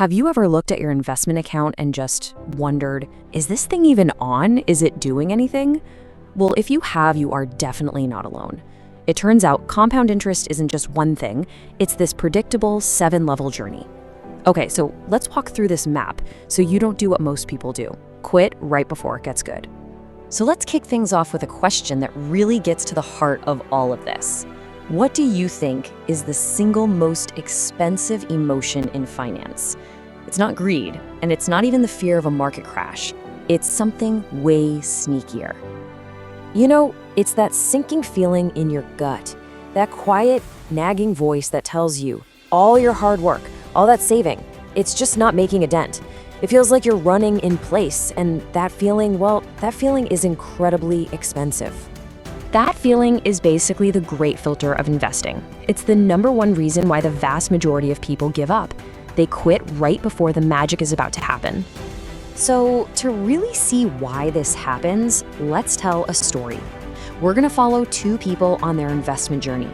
Have you ever looked at your investment account and just wondered, is this thing even on? Is it doing anything? Well, if you have, you are definitely not alone. It turns out compound interest isn't just one thing, it's this predictable 7-level journey. Okay, so let's walk through this map so you don't do what most people do. Quit right before it gets good. So let's kick things off with a question that really gets to the heart of all of this. What do you think is the single most expensive emotion in finance? It's not greed, and it's not even the fear of a market crash. It's something way sneakier. You know, it's that sinking feeling in your gut, that quiet, nagging voice that tells you all your hard work, all that saving, it's just not making a dent. It feels like you're running in place, and that feeling is incredibly expensive. That feeling is basically the great filter of investing. It's the #1 reason why the vast majority of people give up. They quit right before the magic is about to happen. So, to really see why this happens, let's tell a story. We're gonna follow 2 people on their investment journey.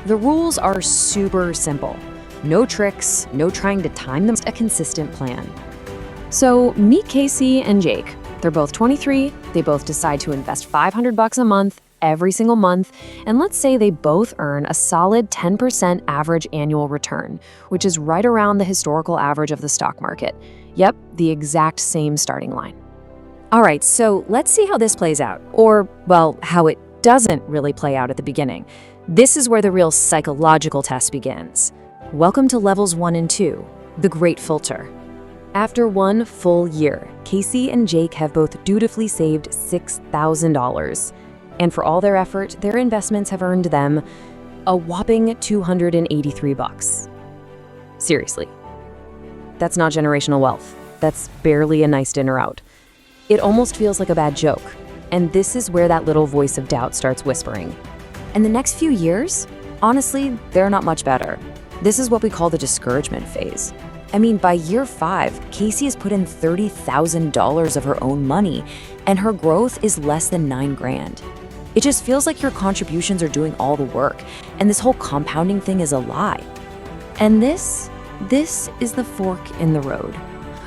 The rules are super simple. No tricks, no trying to time them, a consistent plan. So, meet Casey and Jake. They're both 23, they both decide to invest $500 a month, every single month, and let's say they both earn a solid 10% average annual return, which is right around the historical average of the stock market. Yep, the exact same starting line. All right, so let's see how this plays out, or, well, how it doesn't really play out at the beginning. This is where the real psychological test begins. Welcome to levels 1 and 2, the great filter. After 1 full year, Casey and Jake have both dutifully saved $6,000. And for all their effort, their investments have earned them a whopping $283. Seriously. That's not generational wealth. That's barely a nice dinner out. It almost feels like a bad joke. And this is where that little voice of doubt starts whispering. And the next few years, honestly, they're not much better. This is what we call the discouragement phase. I mean, by year 5, Casey has put in $30,000 of her own money, and her growth is less than $9,000. It just feels like your contributions are doing all the work, and this whole compounding thing is a lie. And this is the fork in the road.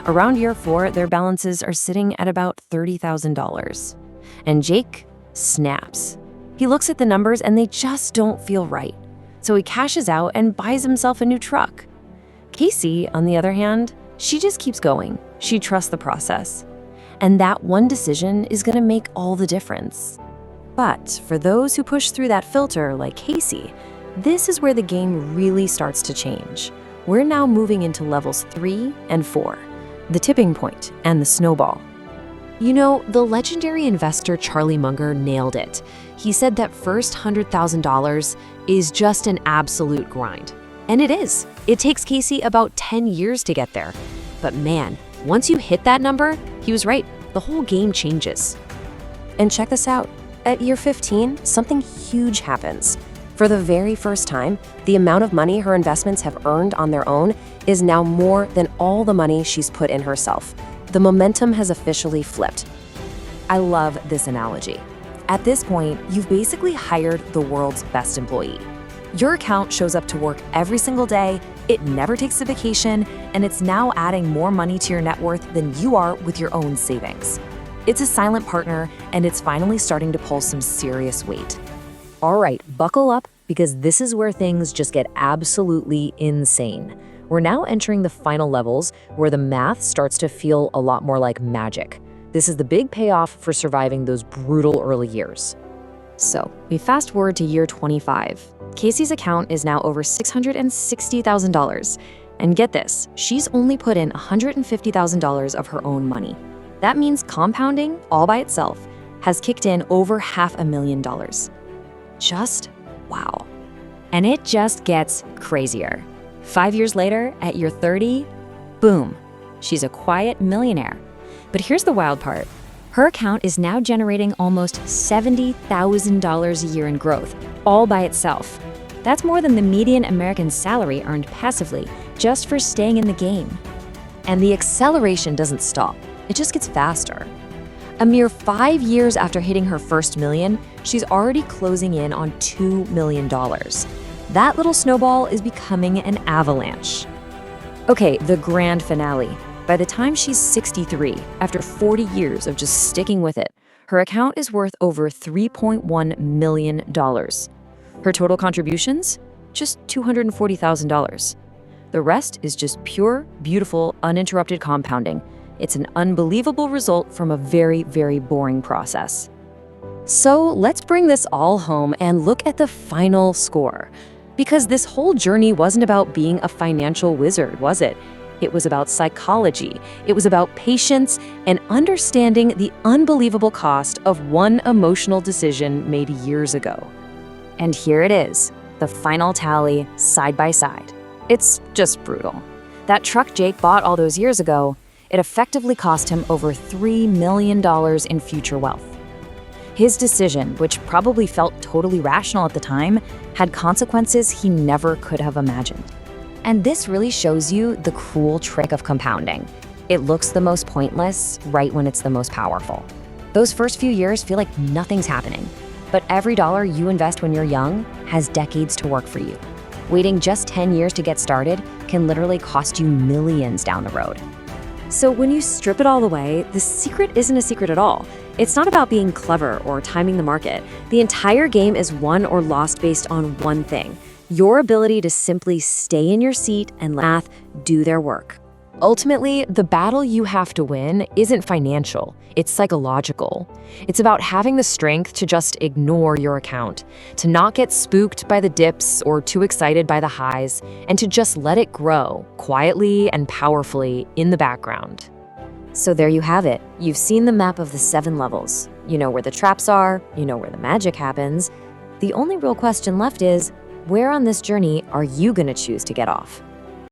Around year 4, their balances are sitting at about $30,000. And Jake snaps. He looks at the numbers and they just don't feel right. So he cashes out and buys himself a new truck. Casey, on the other hand, she just keeps going. She trusts the process. And that one decision is gonna make all the difference. But for those who push through that filter, like Casey, this is where the game really starts to change. We're now moving into levels 3 and 4, the tipping point and the snowball. You know, the legendary investor Charlie Munger nailed it. He said that first $100,000 is just an absolute grind. And it is. It takes Casey about 10 years to get there. But man, once you hit that number, he was right. The whole game changes. And check this out. At year 15, something huge happens. For the very first time, the amount of money her investments have earned on their own is now more than all the money she's put in herself. The momentum has officially flipped. I love this analogy. At this point, you've basically hired the world's best employee. Your account shows up to work every single day, it never takes a vacation, and it's now adding more money to your net worth than you are with your own savings. It's a silent partner, and it's finally starting to pull some serious weight. All right, buckle up, because this is where things just get absolutely insane. We're now entering the final levels, where the math starts to feel a lot more like magic. This is the big payoff for surviving those brutal early years. So, we fast forward to year 25. Casey's account is now over $660,000. And get this, she's only put in $150,000 of her own money. That means compounding, all by itself, has kicked in over $500,000. Just wow. And it just gets crazier. 5 years later, at year 30, boom, she's a quiet millionaire. But here's the wild part. Her account is now generating almost $70,000 a year in growth, all by itself. That's more than the median American salary earned passively, just for staying in the game. And the acceleration doesn't stop. It just gets faster. A mere 5 years after hitting her first million, she's already closing in on $2 million. That little snowball is becoming an avalanche. Okay, the grand finale. By the time she's 63, after 40 years of just sticking with it, her account is worth over $3.1 million. Her total contributions? Just $240,000. The rest is just pure, beautiful, uninterrupted compounding. It's an unbelievable result from a very, very boring process. So let's bring this all home and look at the final score. Because this whole journey wasn't about being a financial wizard, was it? It was about psychology. It was about patience and understanding the unbelievable cost of one emotional decision made years ago. And here it is, the final tally side by side. It's just brutal. That truck Jake bought all those years ago, it effectively cost him over $3 million in future wealth. His decision, which probably felt totally rational at the time, had consequences he never could have imagined. And this really shows you the cruel trick of compounding. It looks the most pointless right when it's the most powerful. Those first few years feel like nothing's happening, but every dollar you invest when you're young has decades to work for you. Waiting just 10 years to get started can literally cost you millions down the road. So when you strip it all away, the secret isn't a secret at all. It's not about being clever or timing the market. The entire game is won or lost based on one thing: your ability to simply stay in your seat and let math do their work. Ultimately, the battle you have to win isn't financial, it's psychological. It's about having the strength to just ignore your account, to not get spooked by the dips or too excited by the highs, and to just let it grow quietly and powerfully in the background. So there you have it. You've seen the map of the 7 levels. You know where the traps are, you know where the magic happens. The only real question left is, where on this journey are you going to choose to get off?